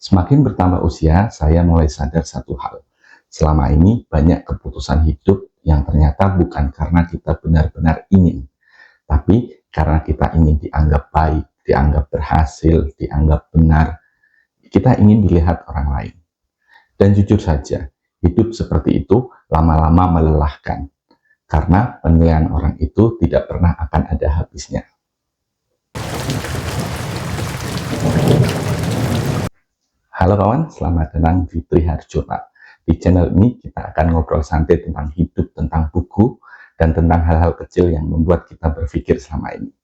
Semakin bertambah usia, saya mulai sadar satu hal. Selama ini banyak keputusan hidup yang ternyata bukan karena kita benar-benar ingin, tapi karena kita ingin dianggap baik, dianggap berhasil, dianggap benar. Kita ingin dilihat orang lain. Dan jujur saja, hidup seperti itu lama-lama melelahkan. Karena penilaian orang itu tidak pernah akan ada habisnya. Halo kawan, selamat datang di Triharjuna. Di channel ini kita akan ngobrol santai tentang hidup, tentang buku, dan tentang hal-hal kecil yang membuat kita berpikir selama ini.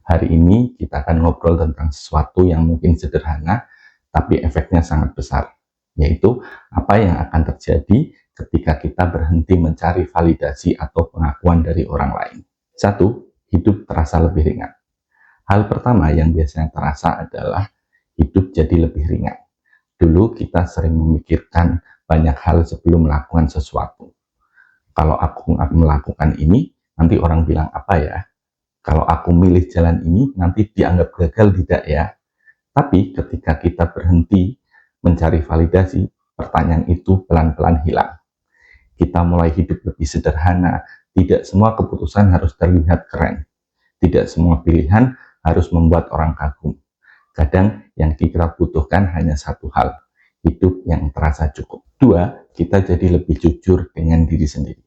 Hari ini kita akan ngobrol tentang sesuatu yang mungkin sederhana, tapi efeknya sangat besar, yaitu apa yang akan terjadi ketika kita berhenti mencari validasi atau pengakuan dari orang lain. 1. Hidup terasa lebih ringan. Hal pertama yang biasanya terasa adalah hidup jadi lebih ringan. Dulu kita sering memikirkan banyak hal sebelum melakukan sesuatu. Kalau aku melakukan ini, nanti orang bilang apa ya? Kalau aku milih jalan ini, nanti dianggap gagal tidak ya? Tapi ketika kita berhenti mencari validasi, pertanyaan itu pelan-pelan hilang. Kita mulai hidup lebih sederhana. Tidak semua keputusan harus terlihat keren. Tidak semua pilihan harus membuat orang kagum. Kadang yang kita butuhkan hanya satu hal, hidup yang terasa cukup. 2, kita jadi lebih jujur dengan diri sendiri.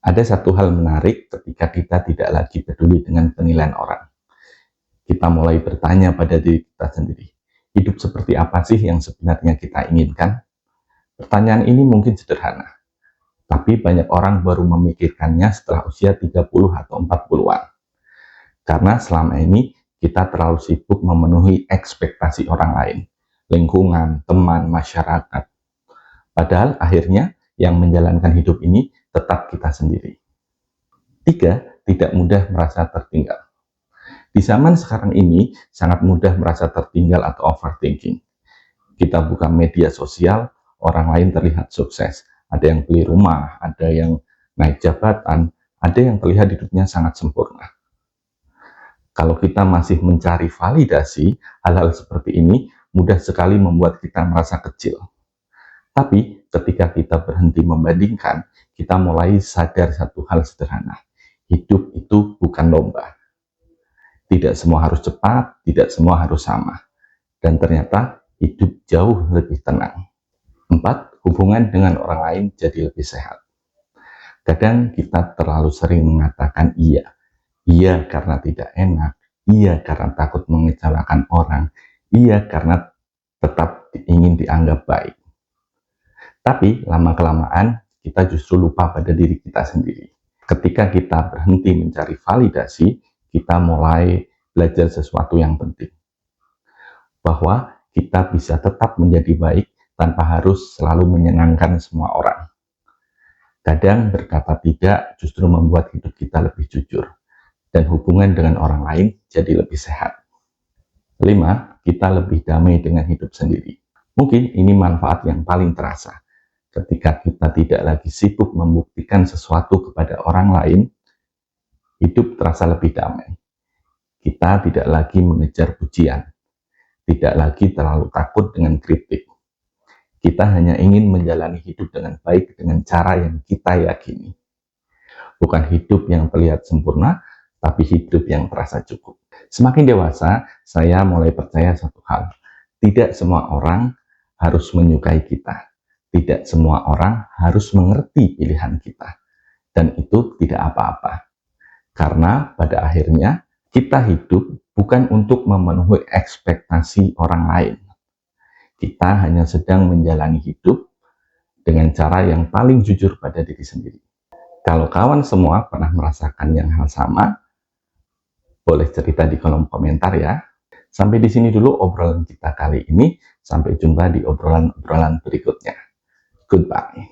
Ada satu hal menarik ketika kita tidak lagi peduli dengan penilaian orang. Kita mulai bertanya pada diri kita sendiri, hidup seperti apa sih yang sebenarnya kita inginkan? Pertanyaan ini mungkin sederhana, tapi banyak orang baru memikirkannya setelah usia 30 atau 40-an. Karena selama ini kita terlalu sibuk memenuhi ekspektasi orang lain, lingkungan, teman, masyarakat. Padahal akhirnya yang menjalankan hidup ini tetap kita sendiri. 3, tidak mudah merasa tertinggal. Di zaman sekarang ini sangat mudah merasa tertinggal atau overthinking. Kita buka media sosial, orang lain terlihat sukses. Ada yang beli rumah, ada yang naik jabatan, ada yang terlihat hidupnya sangat sempurna. Kalau kita masih mencari validasi, hal-hal seperti ini mudah sekali membuat kita merasa kecil. Tapi ketika kita berhenti membandingkan, kita mulai sadar satu hal sederhana. Hidup itu bukan lomba. Tidak semua harus cepat, tidak semua harus sama. Dan ternyata hidup jauh lebih tenang. 4, hubungan dengan orang lain jadi lebih sehat. Kadang kita terlalu sering mengatakan iya. Iya karena tidak enak, iya karena takut mengecewakan orang, iya karena tetap ingin dianggap baik. Tapi lama-kelamaan kita justru lupa pada diri kita sendiri. Ketika kita berhenti mencari validasi, kita mulai belajar sesuatu yang penting. Bahwa kita bisa tetap menjadi baik tanpa harus selalu menyenangkan semua orang. Kadang berkata tidak justru membuat hidup kita lebih jujur. Dan hubungan dengan orang lain jadi lebih sehat. 5, kita lebih damai dengan hidup sendiri. Mungkin ini manfaat yang paling terasa. Ketika kita tidak lagi sibuk membuktikan sesuatu kepada orang lain, hidup terasa lebih damai. Kita tidak lagi mengejar pujian, tidak lagi terlalu takut dengan kritik. Kita hanya ingin menjalani hidup dengan baik dengan cara yang kita yakini. Bukan hidup yang terlihat sempurna, tapi hidup yang terasa cukup. Semakin dewasa, saya mulai percaya satu hal. Tidak semua orang harus menyukai kita. Tidak semua orang harus mengerti pilihan kita. Dan itu tidak apa-apa. Karena pada akhirnya, kita hidup bukan untuk memenuhi ekspektasi orang lain. Kita hanya sedang menjalani hidup dengan cara yang paling jujur pada diri sendiri. Kalau kawan semua pernah merasakan yang hal sama, boleh cerita di kolom komentar ya. Sampai di sini dulu obrolan kita kali ini. Sampai jumpa di obrolan-obrolan berikutnya. Goodbye.